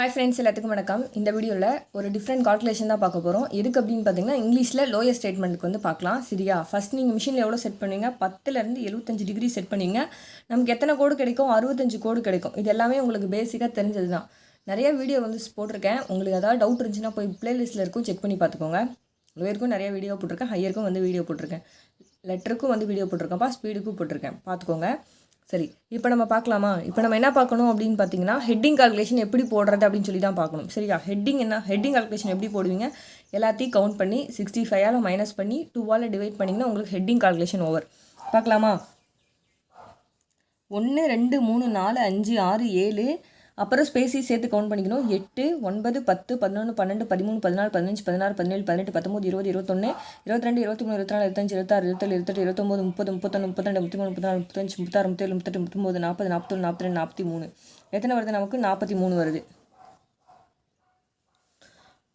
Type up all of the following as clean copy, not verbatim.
Hi friends, எல்லாத்துக்கும் வணக்கம். இந்த வீடியோவில் ஒரு டிஃப்ரெண்ட் கால்குலேஷன் தான் பார்க்க போகிறோம். எதுக்கு அப்படின்னு பார்த்தீங்கன்னா, இங்கிலீஷில் லோயர் ஸ்டேட்மெண்ட்டுக்கு வந்து பார்க்கலாம். சரியா? ஃபஸ்ட் நீங்கள் மிஷினில் எவ்வளோ செட் பண்ணுவீங்க? 10லேருந்து 75 டிகிரி செட் பண்ணுவீங்க. நமக்கு எத்தனை கோடு கிடைக்கும்? 65 கோடு கிடைக்கும். இது எல்லாமே உங்களுக்கு பேசிக்காக தெரிஞ்சது தான். நிறைய வீடியோ வந்து போட்டிருக்கேன். உங்களுக்கு ஏதாவது டவுட் இருந்துச்சுன்னா போய் பிளேலிஸ்ட்டில் இருக்கும், செக் பண்ணி பார்த்துக்கோங்க. லோயருக்கும் நிறைய வீடியோ போட்டிருக்கேன், ஹையருக்கும் வந்து வீடியோ போட்டிருக்கேன், லெட்டருக்கும் வந்து வீடியோ போட்டிருக்கேன்ப்பா, ஸ்பீடுக்கும் போட்டிருக்கேன், பார்த்துக்கோங்க. சரி, இப்போ நம்ம பார்க்கலாமா? இப்போ நம்ம என்ன பார்க்கணும் அப்படின்னு பார்த்தீங்கன்னா, ஹெட்டிங் கால்குலேஷன் எப்படி போடுறது அப்படின்னு சொல்லி தான் பார்க்கணும். சரியா? ஹெட்டிங் கால்குலேஷன் எப்படி போடுவீங்க? எல்லாத்தையும் கவுண்ட் பண்ணி 65ஆல் மைனஸ் பண்ணி 2ஆல் டிவைட் பண்ணிங்கன்னா உங்களுக்கு ஹெட்டிங் கால்குலேஷன் ஓவர். பார்க்கலாமா? 1 2 3 4 5 6 7, அப்புறம் ஸ்பேஸையும் சேர்த்து கவுண்ட் பண்ணிக்கணும். 8 9 10 11 12 13 14 15 16 17 18 19 20 21 22 23 24 25 26 27 28 29 30 31 32 33 34 35 36 37 38 39 40 41 42 43. எத்தனை வருது? நமக்கு 43 வருது.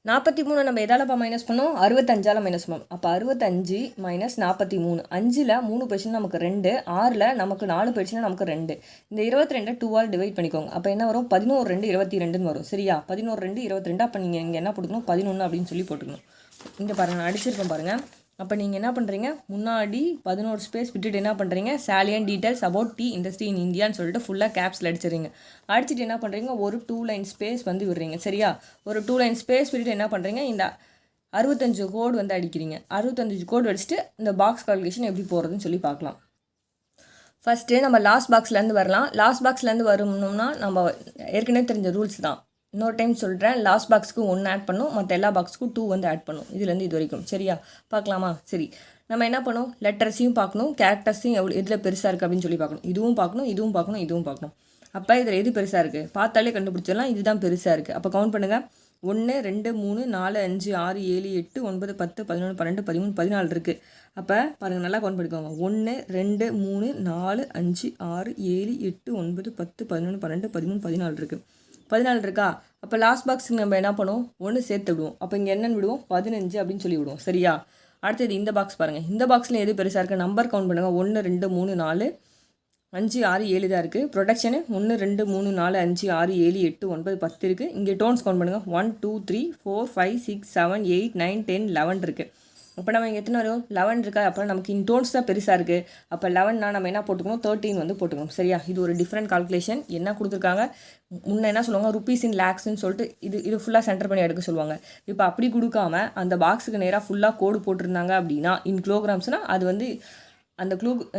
43 நம்ம எதாலப்பா மைனஸ் பண்ணோம்? 65ஆல் மைனஸ் பண்ணோம். அப்போ 65 மைனஸ் 43. 5ல் 3 போயிடுச்சுன்னா நமக்கு 2, 6ல் நமக்கு 4 போயிடுச்சுன்னா நமக்கு 2. இந்த 22 2ஆல் டிவைட் பண்ணிக்கோங்க. அப்போ என்ன வரும்? 11 2 22ன்னு வரும். சரியா? 11 2 22. அப்போ நீங்கள் இங்கே என்ன போட்டுக்கணும்? 11 அப்படின்னு சொல்லி போட்டுக்கணும். இங்கே பாருங்கள், நான் அடிச்சிருக்கேன் பாருங்கள். அப்போ நீங்கள் என்ன பண்ணுறீங்க? முன்னாடி 11 ஸ்பேஸ் விட்டுட்டு என்ன பண்ணுறீங்க? சாலியன் details about the industry in இந்தியான்னு சொல்லிட்டு ஃபுல்லாக கேப்ஸில் அடிச்சிடுறீங்க. அடிச்சுட்டு என்ன பண்ணுறீங்க? ஒரு 2 லைன் ஸ்பேஸ் வந்து விடுறீங்க. சரியா? ஒரு 2 லைன் ஸ்பேஸ் விட்டுட்டு என்ன பண்ணுறீங்க? இந்த 65 கோடு வந்து அடிக்கிறீங்க. 65 கோடு அடிச்சுட்டு இந்த பாக்ஸ் கால்குலேஷன் எப்படி போகிறதுன்னு சொல்லி பார்க்கலாம். ஃபஸ்ட்டு நம்ம லாஸ்ட் பாக்ஸ்லேருந்து வரலாம். லாஸ்ட் பாக்ஸ்லேருந்து வரணும்னா நம்ம ஏற்கனவே தெரிஞ்ச ரூல்ஸ் தான். இன்னொரு டைம் சொல்கிறேன். லாஸ்ட் பாக்ஸுக்கு 1 ஆட் பண்ணும், மற்ற எல்லா பாக்ஸுக்கும் 2 வந்து ஆட் பண்ணும். இதுலேருந்து இது வரைக்கும். சரியா? பார்க்கலாமா? சரி, நம்ம என்ன பண்ணணும்? லெட்டர்ஸையும் பார்க்கணும், கேரக்டர்ஸையும் எதில் பெருசாக இருக்குது அப்படின்னு சொல்லி பார்க்கணும். இதுவும் பார்க்கணும், இதுவும் பார்க்கணும், இதுவும் பார்க்கணும். அப்போ இதில் எது பெருசாக இருக்குது? பார்த்தாலே கண்டுபிடிச்சிடலாம். இதுதான் பெருசாக இருக்குது. அப்போ கவுண்ட் பண்ணுங்கள். 1 2 3 4 5 6 7 8 9 10 11 12 13 14 இருக்குது. அப்போ பாருங்கள், நல்லா கவுண்ட் பண்ணிக்கோங்க. 1 2 3 4 5 6 7 8 9 10 11 12 13 14 இருக்குது. 14 இருக்கா? அப்போ லாஸ்ட் பாக்ஸுக்கு நம்ம என்ன பண்ணுவோம்? 1 சேர்த்து விடுவோம். அப்போ இங்கே என்னென்னு விடுவோம்? 15 அப்படின்னு சொல்லி விடுவோம். சரியா? அடுத்தது இந்த பாக்ஸ் பாருங்கள். இந்த பாக்ஸில் எது பெருசாக இருக்குது? நம்பர் கவுண்ட் பண்ணுங்கள். 1 2 3 4 5 6 7 தான் இருக்குது. ப்ரொடக்ஷனு 1 2 3 4 5 6 7 8 9 10 இருக்குது. இங்கே டோன்ஸ் கவுண்ட் பண்ணுங்கள். 1 2 3 4 5 6 7 8 9 10 11 இருக்குது. அப்போ நம்ம இங்கே எத்தனை வரும்? 11 இருக்கா? அப்புறம் நமக்கு இன் டோன்ஸ் தான் பெருசாக இருக்குது. அப்போ 11னா நம்ம என்ன போட்டுக்கணும்? 13 வந்து போட்டுக்கணும். சரியா? இது ஒரு டிஃப்ரெண்ட் கால்குலேஷன். என்ன கொடுத்துருக்காங்க? முன்னே என்ன சொல்லுவாங்க? ருப்பீஸ் இன் லேக்ஸ்ன்னு சொல்லிட்டு இது ஃபுல்லாக சென்டர் பண்ணி எடுக்க சொல்லுவாங்க. இப்போ அப்படி கொடுக்காம அந்த பாக்ஸுக்கு நேராக ஃபுல்லாக கோடு போட்டிருந்தாங்க அப்படின்னா, இன் கிலோகிராம்ஸ்னால் அது வந்து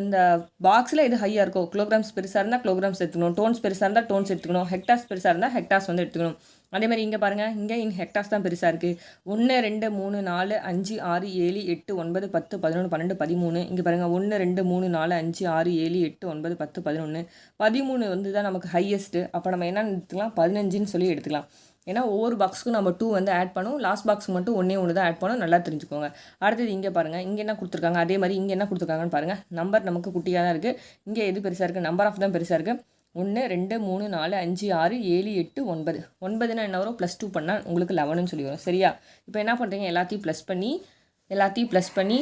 இந்த பாக்ஸில் எது ஹையாக இருக்கோ, கிலோகிராம்ஸ் பெருசாக இருந்தால் கிலோகிராம்ஸ் எடுத்துக்கணும், டோன்ஸ் பெருசாக இருந்தால் டோன்ஸ் எடுத்துக்கணும், ஹெக்டார்ஸ் பெருசாக இருந்தால் ஹெக்டார்ஸ் வந்து எடுத்துக்கணும். அதே மாதிரி இங்கே பாருங்கள், இங்கே இன் ஹெக்டார்ஸ் தான் பெருசாக இருக்குது. 1 2 3 4 5 6 7 8 9 10 11 12 13. இங்கே பாருங்கள், 1 2 3 4 5 6 7 8 9 10 11 13 வந்து தான் நமக்கு ஹையஸ்ட்டு. அப்போ நம்ம என்னென்னு எடுத்துக்கலாம்? 15ன்னு சொல்லி எடுத்துக்கலாம். ஏன்னா ஒவ்வொரு பாக்ஸுக்கும் நம்ம 2 வந்து ஆட் பண்ணும். லாஸ்ட் பாக்ஸுக்கு மட்டும் 1 தான் ஆட் பண்ணோம். நல்லா தெரிஞ்சுக்கோங்க. அடுத்தது இங்கே பாருங்கள், இங்கே என்ன கொடுத்துருக்காங்க? அதே மாதிரி இங்கே என்ன கொடுத்துருக்காங்கன்னு பாருங்கள். நம்பர் நமக்கு குட்டியாக தான் இருக்குது. இங்கே எது பெருசாக இருக்குது? நம்பர் ஆஃப் தான் பெருசாக இருக்குது. 1 2 3 4 5 6 7 8 9. 9னா என்ன வரும்? +2 பண்ணால் உங்களுக்கு 11ன்னு சொல்லி வரும். சரியா? இப்போ என்ன பண்ணுறீங்க? எல்லாத்தையும் ப்ளஸ் பண்ணி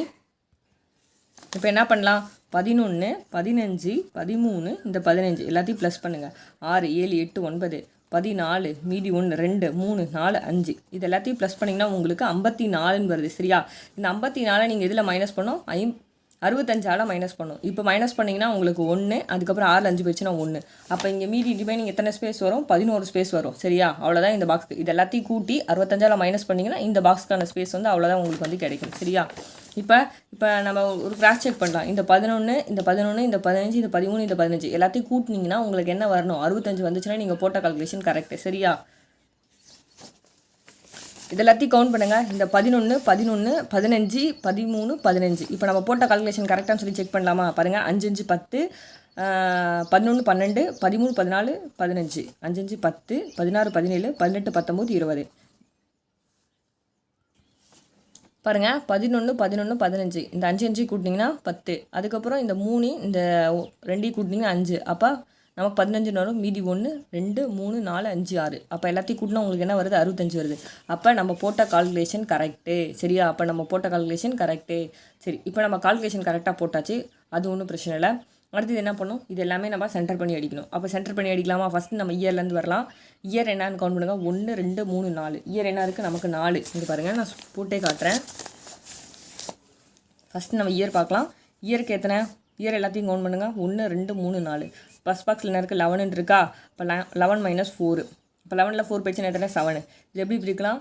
இப்போ என்ன பண்ணலாம்? 11 15 13 இந்த 15 எல்லாத்தையும் ப்ளஸ் பண்ணுங்கள். 6 7 8 9 14 மீதி 1 2 3 4 5 இது எல்லாத்தையும் ப்ளஸ் பண்ணிங்கன்னா உங்களுக்கு 54ன்னு வருது. சரியா? இந்த 54 நீங்கள் இதில் மைனஸ் பண்ணோம், 65ஆல் மைனஸ் பண்ணும். இப்போ மைனஸ் பண்ணிங்கன்னா உங்களுக்கு 1, அதுக்கப்புறம் 6 5 போயிடுச்சுன்னா 1. அப்போ இங்கே மீதி ரிமைனிங் எத்தனை ஸ்பேஸ் வரும்? 11 ஸ்பேஸ் வரும். சரியா? அவ்வளோதான் இந்த பாக்ஸுக்கு. இது எல்லாத்தையும் கூட்டி 65ஆல் மைனஸ் பண்ணிங்கன்னா இந்த பாக்ஸுக்கான ஸ்பேஸ் வந்து அவ்வளோதான் உங்களுக்கு வந்து கிடைக்கும். சரியா? இப்போ நம்ம ஒரு கிராஸ் செக் பண்ணலாம். இந்த 11 இந்த 15 இந்த 13 இந்த 15 எல்லாத்தையும் கூட்டினீங்கன்னா உங்களுக்கு என்ன வரணும்? 65 வந்துச்சுன்னா நீங்கள் போட்ட கால்குலேஷன் கரெக்டு. சரியா? இதெல்லாத்தையும் கவுண்ட் பண்ணுங்கள். இந்த 11 15 13 15 இப்போ நம்ம போட்ட கால்குலேஷன் கரெக்டானு சொல்லி செக் பண்ணலாமா? பாருங்கள், 5 5 10 11 12 13 14 15 5 5 10 16 17 18 19 20. பாருங்கள், 11 11 15 இந்த 5 5 கூட்டினீங்கன்னா 10. அதுக்கப்புறம் இந்த 3 இந்த 2 கூட்டினீங்கன்னா 5. அப்போ நமக்கு 15 வரும். மீதி 1 2 3 4 5 6. அப்போ எல்லாத்தையும் கூட்டினா உங்களுக்கு என்ன வருது? 65 வருது. அப்போ நம்ம போட்ட கால்குலேஷன் கரெக்டு. சரியா? அப்போ நம்ம போட்ட கால்குலேஷன் கரெக்டு. சரி, இப்போ நம்ம கால்குலேஷன் கரெக்டாக போட்டாச்சு. அது ஒன்றும் பிரச்சனை இல்லை. அடுத்தது என்ன பண்ணும், இது எல்லாமே நம்ம சென்டர் பண்ணி அடிக்கணும். அப்போ சென்டர் பண்ணி அடிக்கலாமா? ஃபஸ்ட்டு நம்ம இயர்லேருந்து வரலாம். இயர் என்னன்னு கவுண்ட் பண்ணுங்கள். 1 2 3 4. இயர் என்ன இருக்குது நமக்கு 4. இங்கே பாருங்கள், நான் போட்டே காட்டுறேன். ஃபஸ்ட்டு நம்ம இயர் பார்க்கலாம். இயருக்கு எத்தனை? இயர் எல்லாத்தையும் கவுண்ட் பண்ணுங்கள். 1 2 3 4. ஃபஸ்ட் பாக்ஸில் என்ன இருக்குது? 11 இருக்கா? இப்போ 11 - 4. இப்போ 11ல் 4 போயிடுச்சுன்னா எத்தனை? 7. இது எப்படி பிரிக்கலாம்?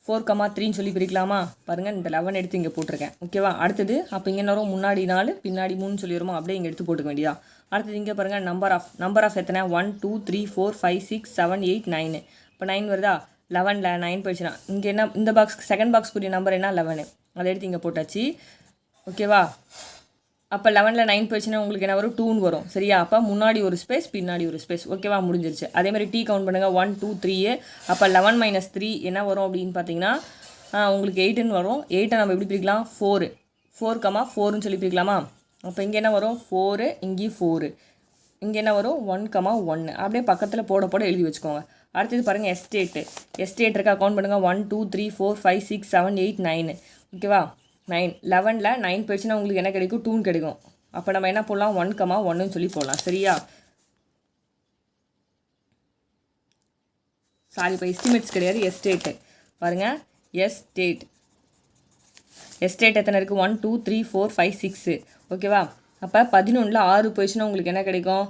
4,3ன்னு சொல்லி பிரிக்கலாமா? பாருங்கள், இந்த 11 எடுத்து இங்கே போட்டிருக்கேன். ஓகேவா? அடுத்தது அப்போ இங்கே என்ன வரும்? முன்னாடி 4 பின்னாடி 3 சொல்லி வருமா? அப்படியே இங்கே எடுத்து போட்டுக்க வேண்டியதா. அடுத்தது இங்கே பாருங்கள், நம்பர் ஆஃப் எத்தனை? 1 2 3 4 5 6 7 8 9. இப்போ 9 வருதா? 11ல் 9 போயிடுச்சுன்னா இங்கே என்ன? இந்த பாக்ஸ் செகண்ட் பாக்ஸ்க்குரிய நம்பர் என்ன? 11. அதை எடுத்து இங்கே போட்டாச்சு. ஓகேவா? அப்போ 11ல் 9 போயிடுச்சுன்னா உங்களுக்கு என்ன வரும்? 2ன்னு வரும். சரியா? அப்போ முன்னாடி ஒரு ஸ்பேஸ் பின்னாடி ஒரு ஸ்பேஸ். ஓகேவா? முடிஞ்சிருச்சு. அதேமாதிரி டீ கவுண்ட் பண்ணுங்கள். 1 2 3. அப்போ 11 - 3 என்ன வரும் அப்படின்னு பார்த்தீங்கன்னா உங்களுக்கு 8ன்னு வரும். 8 நம்ம எப்படி பிரிக்கலாம்? 4 4,4ன்னு சொல்லி பிரிக்கலாமா? அப்போ இங்கே என்ன வரும்? 4. இங்கேயும் 4. இங்கே என்ன வரும்? 1,1. அப்படியே பக்கத்தில் போட எழுதி வச்சுக்கோங்க. அடுத்தது பாருங்கள், எஸ்டேட் இருக்கா? கவுண்ட் பண்ணுங்கள். 1 2 3 4 5 6 7 8 9. ஓகேவா? 9. 11ல் 9 போயிடுச்சுன்னா உங்களுக்கு என்ன கிடைக்கும்? 2ன்னு கிடைக்கும். அப்போ நம்ம என்ன போடலாம்? 1,1ன்னு சொல்லி போடலாம். சரியா? சாரி, இப்போ எஸ்டிமேட்ஸ் கிடையாது, எஸ்டேட்டு. பாருங்கள், எஸ்டேட் எத்தனை இருக்குது? 1 2 3 4 5 6. ஓகேவா? அப்போ 11ல் 6 போயிடுச்சுன்னா உங்களுக்கு என்ன கிடைக்கும்?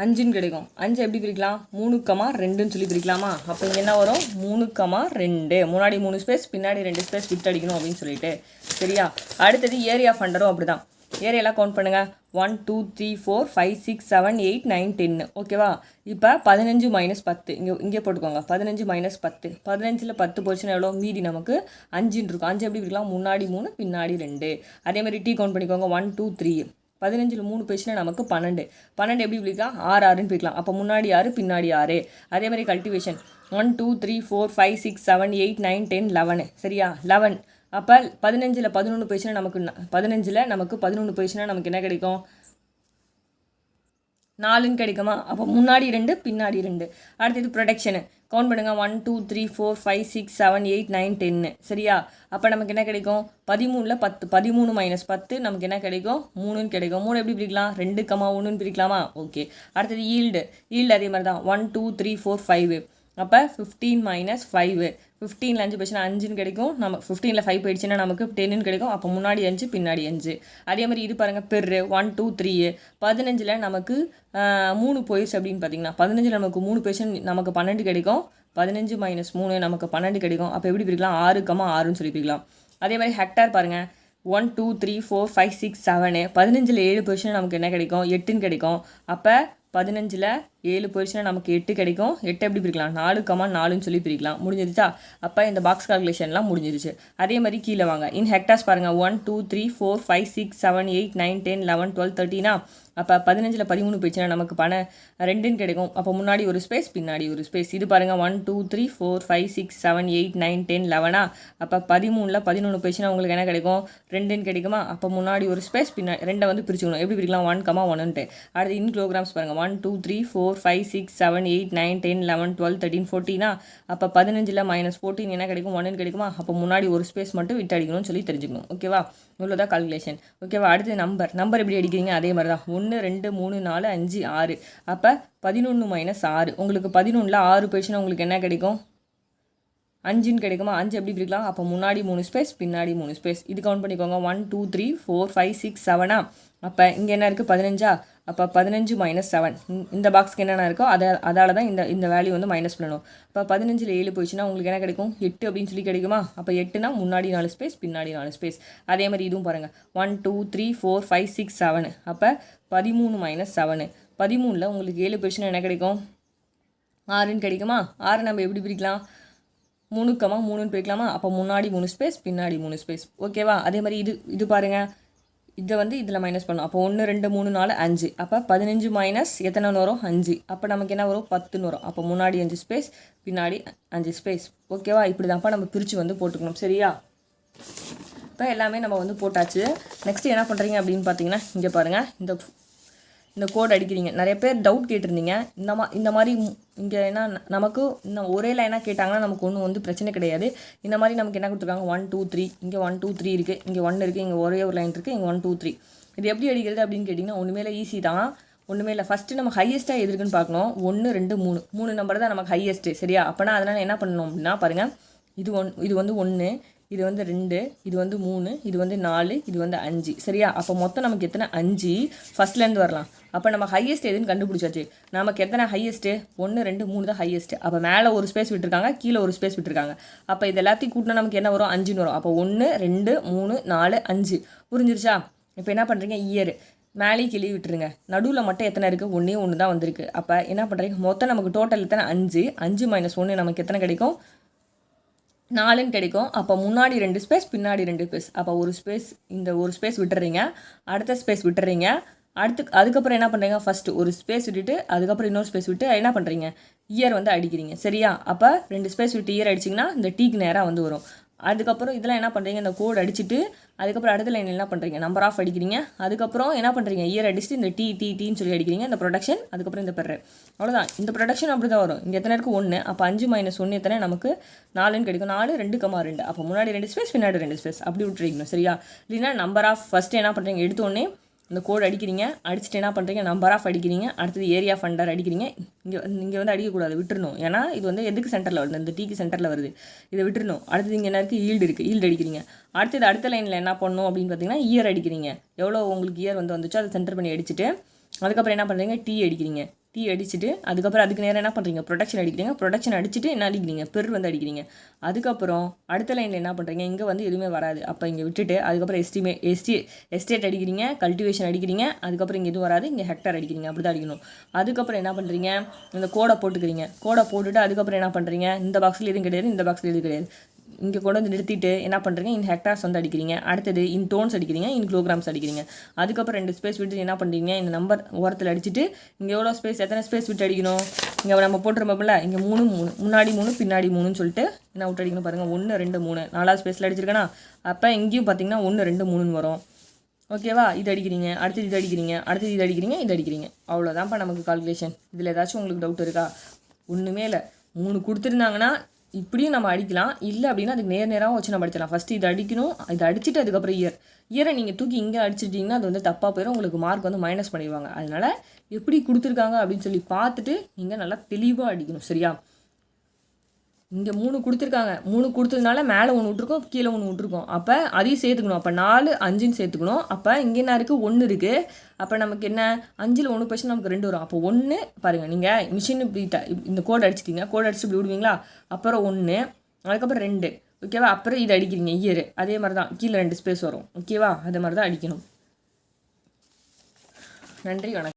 5ன்னு கிடைக்கும். 5 எப்படி பிரிக்கலாம்? 3,2ன்னு சொல்லி பிரிக்கலாமா? அப்போ இங்கே என்ன வரும்? 3,2. முன்னாடி 3 ஸ்பேஸ் பின்னாடி 2 ஸ்பேஸ் விட்டு அடிக்கணும் அப்படின்னு சொல்லிட்டு. சரியா? அடுத்தது ஏரியா ஃபண்டரும் அப்படி தான். ஏரியாலாம் கவுண்ட் பண்ணுங்கள். 1 2 3 4 5 6 7 8 9 10. ஓகேவா? இப்போ 15 - 10 இங்கே போட்டுக்கோங்க. 15 - 10. 15ல் 10 போச்சுன்னா எவ்வளோ? மீதி நமக்கு 5ன்னு இருக்கும். 5 எப்படி பிரிக்கலாம்? முன்னாடி 3 பின்னாடி 2. அதேமாதிரி டீ கவுண்ட் பண்ணிக்கோங்க. 1 2 3. 15ல் 3 போயிடுச்சுன்னா நமக்கு 12. 12 எப்படி பிரிக்கலாம்? 6 6ன்னு பிரிக்கலாம். அப்போ முன்னாடி 6 பின்னாடி 6. அதேமாதிரி கல்டிவேஷன் 1 2 3 4 5 6 7 8 9 10 11. சரியா? 11. அப்போ 15ல் 11 போயிடுச்சுன்னா நமக்கு 11 போயிடுச்சுன்னா நமக்கு என்ன கிடைக்கும்? 4ன்னு கிடைக்குமா? அப்போ முன்னாடி 2 பின்னாடி 2. அடுத்தது ப்ரொடக்ஷனு கவுண்ட் பண்ணுங்கள். 1 2 3 4 5 6 7 8 9 10. சரியா? அப்போ நமக்கு என்ன கிடைக்கும்? 13ல் 10. 13 - 10 நமக்கு என்ன கிடைக்கும்? 3ன்னு கிடைக்கும். 3 எப்படி பிரிக்கலாம்? 2,1ன்னு பிரிக்கலாமா? ஓகே. அடுத்தது ஈல்டு அதே மாதிரி தான். 1 2 3 4 5. அப்போ 15 - 5. 15ல் 5 போயிடுச்சுன்னா 5ன்னு கிடைக்கும். நம்ம 15ல் 5 போயிடுச்சுன்னா நமக்கு 10ன்னு கிடைக்கும். அப்போ முன்னாடி 5 பின்னாடி 5. அதே மாதிரி இது பாருங்கள், பெரு 1 2 3. 15ல் நமக்கு 3 போயிடுச்சு அப்படின்னு பார்த்தீங்கன்னா 15ல் நமக்கு 3 போயிடுச்சுன்னு நமக்கு 12 கிடைக்கும். 15 - 3 நமக்கு 12 கிடைக்கும். அப்போ எப்படி பிரிக்கலாம்? 6,6ன்னு சொல்லி பிரிக்கலாம். அதே மாதிரி ஹெக்டார் பாருங்கள். 1 2 3 4 5 6 7. 15ல் 7 போயிடுச்சுன்னா நமக்கு என்ன கிடைக்கும்? 8ன்னு கிடைக்கும். அப்போ 15ல் 7 போயிடுச்சுன்னா நமக்கு 8 கிடைக்கும். 8 எப்படி பிரிக்கலாம்? 4,4ன்னு சொல்லி பிரிக்கலாம். முடிஞ்சிருச்சா? அப்போ இந்த பாக்ஸ் கால்குலேஷன்லாம் முடிஞ்சிருச்சு. அதே மாதிரி கீழே வாங்க. இன் ஹெக்டார்ஸ் பாருங்கள். 1 2 3 4 5 6 7 8 9 10 11 12 13. அப்போ 15ல் 13 போயிடுச்சுன்னா நமக்கு 2ன்னு கிடைக்கும். அப்போ முன்னாடி ஒரு ஸ்பேஸ் பின்னாடி ஒரு ஸ்பேஸ். இது பாருங்கள், 1 2 3 4 5 6 7 8 9 10 11. அப்போ 13ல் 11 போயிடுச்சுன்னா உங்களுக்கு என்ன கிடைக்கும்? 2ன்னு கிடைக்குமா? அப்போ முன்னாடி ஒரு ஸ்பேஸ் பின்னாடி 2 வந்து பிரிச்சுக்கணும். எப்படி பிரிக்கலாம்? 1,1ன்ட்டு. அடுத்து இன் கிலோகிராம்ஸ் பாருங்கள். 1 2 3 4 5 6 7 8 9 10 11 12 13 14. அப்போ 15ல் -14 என்ன கிடைக்கும்? 1ன்னு கிடைக்குமா? அப்போ முன்னாடி ஒரு ஸ்பேஸ் மட்டும் விட்டு அடிக்கணும்னு சொல்லி தெரிஞ்சுக்கணும். ஓகேவா? இவ்வளோதான் கால்குலேஷன். ஓகேவா? அடுத்து நம்பர் எப்படி அடிக்கிறீங்க? அதே மாதிரி தான். 1 2 3 4 5 6. அப்போ 11 - 6. உங்களுக்கு 11ல் 6 போயிடுச்சுன்னா உங்களுக்கு என்ன கிடைக்கும்? 5ன்னு கிடைக்குமா? 5 எப்படி பிரிக்கலாம்? அப்போ முன்னாடி 3 ஸ்பேஸ் பின்னாடி 3 ஸ்பேஸ். இது கவுண்ட் பண்ணிக்கோங்க. 1 2 3 4 5 6 7. அப்போ இங்கே என்ன இருக்குது? 15. அப்போ 15 - 7. இந்த பாக்ஸ்க்கு என்னென்ன இருக்கோ அதால் தான் இந்த வேல்யூ வந்து மைனஸ் பண்ணணும். இப்போ 15ல் 7 போயிடுச்சுன்னா உங்களுக்கு என்ன கிடைக்கும்? 8 அப்படின்னு சொல்லி கிடைக்குமா? அப்போ 8னா முன்னாடி 4 ஸ்பேஸ் பின்னாடி 4 ஸ்பேஸ். அதே மாதிரி இதுவும் பாருங்கள். 1 2 3 4 5 6 7. அப்போ 13 - 7. 13ல் உங்களுக்கு 7 போயிடுச்சுன்னா என்ன கிடைக்கும்? 6ன்னு கிடைக்குமா? 6 நம்ம எப்படி பிரிக்கலாம்? 3,3ன்னு பிரிக்கலாமா? அப்போ முன்னாடி 3 ஸ்பேஸ் பின்னாடி 3 ஸ்பேஸ். ஓகேவா? அதே மாதிரி இது பாருங்கள். இதை வந்து இதில் மைனஸ் பண்ணணும். அப்போ 1 2 3 4 5. அப்போ 15 மைனஸ் எத்தனை வரும்? 5. அப்போ நமக்கு என்ன வரும்? 10ன்னு வரும். அப்போ முன்னாடி 5 ஸ்பேஸ் பின்னாடி 5 ஸ்பேஸ். ஓகேவா? இப்படி தான்ப்பா நம்ம பிரித்து வந்து போட்டுக்கணும். சரியா? இப்போ எல்லாமே நம்ம வந்து போட்டாச்சு. நெக்ஸ்ட்டு என்ன பண்ணுறீங்க அப்படின்னு பார்த்தீங்கன்னா, இங்கே பாருங்கள், இந்த கோட் அடிக்கிறீங்க. நிறைய பேர் டவுட் கேட்டிருந்தீங்க. இந்த மாதிரி இங்கே என்ன நமக்கு இன்னும் ஒரே லைனாக கேட்டாங்கன்னா நமக்கு ஒன்றும் வந்து பிரச்சனை கிடையாது. இந்த மாதிரி நமக்கு என்ன கொடுத்துருக்காங்க? 1 2 3. இங்கே 1 2 3 இருக்குது, இங்கே 1 இருக்குது, இங்கே ஒரே ஒரு லைன் இருக்குது, இங்கே 1 2 3. இது எப்படி அடிக்கிறது அப்படின்னு கேட்டிங்கன்னா ஒன்றுமே இல்லை, ஈஸி தான். ஒன்றுமே இல்லை, ஃபஸ்ட்டு நம்ம ஹையஸ்ட்டாக எது இருக்குன்னு பார்க்கணும். 1 2 3 3 நம்பர் தான் நமக்கு ஹையஸ்ட்டு, சரியா? அப்போனா அதனால் என்ன பண்ணணும் அப்படின்னா பாருங்கள், இது வந்து 1, இது வந்து 2, இது வந்து 3, இது வந்து 4, இது வந்து 5, சரியா? அப்போ மொத்தம் நமக்கு எத்தனை? 5. ஃபஸ்ட்லேருந்து வரலாம். அப்போ நம்ம ஹையஸ்ட் எதுன்னு கண்டுபிடிச்சாச்சு. நமக்கு எத்தனை ஹையஸ்ட்டு? 1 2 3 தான் ஹையஸ்ட்டு. அப்போ மேலே ஒரு ஸ்பேஸ் விட்டுருக்காங்க, கீழே ஒரு ஸ்பேஸ் விட்டுருக்காங்க. அப்போ இது எல்லாத்தையும் கூட்டினா நமக்கு என்ன வரும்? 5ன்னு வரும். அப்போ 1 2 3 4 5. புரிஞ்சிருச்சா? இப்போ என்ன பண்ணுறீங்க? இயர் மேலே கிளி விட்டுருங்க. நடுவில் மட்டும் எத்தனை இருக்குது? 1 தான் வந்திருக்கு. அப்போ என்ன பண்ணுறீங்க? மொத்தம் நமக்கு டோட்டல் எத்தனை? 5. 5 - 1 நமக்கு எத்தனை கிடைக்கும்? 4ன்னு கிடைக்கும். அப்போ முன்னாடி 2 ஸ்பேஸ், பின்னாடி 2 ஸ்பேஸ். அப்போ ஒரு ஸ்பேஸ், இந்த ஒரு ஸ்பேஸ் விட்டுறீங்க, அடுத்த ஸ்பேஸ் விட்டுறீங்க. அதுக்கப்புறம் என்ன பண்ணுறீங்க? ஃபஸ்ட்டு ஒரு ஸ்பேஸ் விட்டுட்டு அதுக்கப்புறம் இன்னொரு ஸ்பேஸ் விட்டு என்ன பண்ணுறீங்க? இயர் வந்து அடிக்கிறீங்க, சரியா? அப்போ 2 ஸ்பேஸ் விட்டு இயர் அடிச்சிங்கன்னா இந்த டீக்கு நேராக வந்து வரும். அதுக்கப்புறம் இதெல்லாம் என்ன பண்ணுறீங்க? இந்த கோட் அடிச்சுட்டு அதுக்கப்புறம் அடுத்த லைன் என்ன பண்ணுறீங்க? நம்பர் ஆஃப் அடிக்கிறீங்க. அதுக்கப்புறம் என்ன பண்ணுறீங்க? இயர் அடிச்சுட்டு இந்த டீன்னு சொல்லி அடிக்கிறீங்க. இந்த ப்ரொடக்ஷன், அதுக்கப்புறம் இந்த பெரு. அவ்வளோதான். இந்த ப்ரொடக்ஷன் அப்படி தான் வரும். இங்கே எத்தனை இருக்குது? 1. அப்போ 5 - 1 எத்தனை? நமக்கு 4ன்னு கிடைக்கும். 4 2, 2. அப்போ முன்னாடி 2 ஸ்பேஸ், பின்னாடி 2 ஸ்பேஸ் அப்படி விட்டுருக்கணும், சரியா? இல்லைன்னா நம்பர் ஆஃப் ஃபஸ்ட்டு என்ன பண்ணுறீங்க? எடுத்தோடனே இந்த கோட் அடிக்கிறீங்க, அடிச்சுட்டு என்ன பண்ணுறீங்க? நம்பர் ஆஃப் அடிக்கிறீங்க. அடுத்தது ஏரியா ஆஃப் அண்டர் அடிக்கிறீங்க. இங்கே வந்து அடிக்கக்கூடாது, விட்டுருணும். ஏன்னா இது வந்து எதுக்கு சென்டரில் வருது? இந்த டீக்கு சென்டரில் வருது, இதை விட்டுருணும். அடுத்தது இங்கே என்ன இருக்குது? ஈல்டு இருக்குது, ஈல்டு அடிக்கிறீங்க. அடுத்தது அடுத்த லைனில் என்ன பண்ணணும் அப்படின்னு பார்த்தீங்கன்னா இயர் அடிக்கிறீங்க. எவ்வளோ உங்களுக்கு இயர் வந்துச்சோ அதை சென்டர் பண்ணி அடிச்சுட்டு அதுக்கப்புறம் என்ன பண்ணுறீங்க? டீ அடிக்கிறீங்க. டீ அடிச்சுட்டு அதுக்கப்புறம் அதுக்கு நேரம் என்ன பண்ணுறீங்க? ப்ரொடக்ஷன் அடிக்கிறீங்க. ப்ரொடக்ஷன் அடிச்சுட்டு என்ன அடிக்கிறீங்க? பெர் வந்து அடிக்கிறீங்க. அதுக்கப்புறம் அடுத்த லைனில் என்ன பண்ணுறீங்க? இங்கே வந்து எதுவுமே வராது. அப்போ இங்கே விட்டுட்டு அதுக்கப்புறம் எஸ்டேட் அடிக்கிறீங்க, கல்டிவேஷன் அடிக்கிறீங்க. அதுக்கப்புறம் இங்கே எதுவும் வராது, இங்கே ஹெக்டர் அடிக்கிறீங்க. அப்படி தான் அடிக்கணும். அதுக்கப்புறம் என்ன பண்ணுறீங்க? இந்த கோடை போட்டுக்கிறீங்க. கோடை போட்டுட்டு அதுக்கப்புறம் என்ன பண்ணுறீங்க? இந்த பாக்ஸில் எதுவும் கிடையாது, இந்த பாக்ஸில் எதுவும் கிடையாது. இங்கே கொண்டு வந்து நிறுத்திட்டு என்ன பண்ணுறீங்க? இன் ஹெக்டார்ஸ் வந்து அடிக்கிறீங்க. அடுத்தது இன் டோன்ஸ் அடிக்கிறீங்க, இன் கிலோகிராம்ஸ் அடிக்கிறீங்க. அதுக்கப்புறம் 2 ஸ்பேஸ் விட்டு என்ன பண்ணுறீங்க? இந்த நம்பர் ஓரத்தில் அடிச்சுட்டு இங்கே எவ்வளோ ஸ்பேஸ், எத்தனை ஸ்பேஸ் விட்டு அடிக்கணும்? இங்கே நம்ம போட்டுருப்போம்ல, இங்கே 3 முன்னாடி 3 பின்னாடி 3ன்னு சொல்லிட்டு என்ன விட்டு அடிக்கணும் பாருங்கள். 1 2 3 4வது ஸ்பேஸில் அடிச்சிருக்கேன்னா அப்போ இங்கேயும் பார்த்தீங்கன்னா 1 2 3ன்னு வரும். ஓகேவா? இது அடிக்கிறீங்க, அடுத்தது இது அடிக்கிறீங்க, அடுத்தது இது அடிக்கிறீங்க, இது அடிக்கிறீங்க. அவ்வளோதான்ப்பா நமக்கு கால்குலேஷன். இதில் ஏதாச்சும் உங்களுக்கு டவுட் இருக்கா? ஒன்றுமே இல்லை. 3 கொடுத்துருந்தாங்கன்னா இப்படியும் நம்ம அடிக்கலாம். இல்லை அப்படின்னா அதுக்கு நேராகவும் வச்சு நம்ம அடிச்சிடலாம். ஃபஸ்ட்டு இது அடிக்கணும், இது அடிச்சுட்டு அதுக்கப்புறம் இயரை நீங்கள் தூக்கி இங்கே அடிச்சிட்டிங்கன்னா அது வந்து தப்பாக போயிடும். உங்களுக்கு மார்க் வந்து மைனஸ் பண்ணிடுவாங்க. அதனால் எப்படி கொடுத்துருக்காங்க அப்படின்னு சொல்லி பார்த்துட்டு நீங்கள் நல்லா தெளிவாக அடிக்கணும், சரியா? இங்கே 3 கொடுத்துருக்காங்க. 3 கொடுத்ததுனால மேலே 1 விட்ருக்கோம், கீழே 1 விட்ருக்கோம். அப்போ அதையும் சேர்த்துக்கணும். அப்போ 4 5ன்னு சேர்த்துக்கணும். அப்போ இங்கே என்ன இருக்குது? 1 இருக்குது. அப்போ நமக்கு என்ன? 5ல் 1% நமக்கு 2 வரும். அப்போ 1 பாருங்கள், நீங்கள் மிஷின் இப்படி இந்த கோட் அடிச்சிட்டிங்க, கோட் அடிச்சுட்டு இப்படி விடுவீங்களா? அப்புறம் 1, அதுக்கப்புறம் 2, ஓகேவா? அப்புறம் இது அடிக்கிறீங்க இயர். அதே மாதிரி தான் கீழே 2 ஸ்பேஸ் வரும், ஓகேவா? அதே மாதிரி தான் அடிக்கணும். நன்றி, வணக்கம்.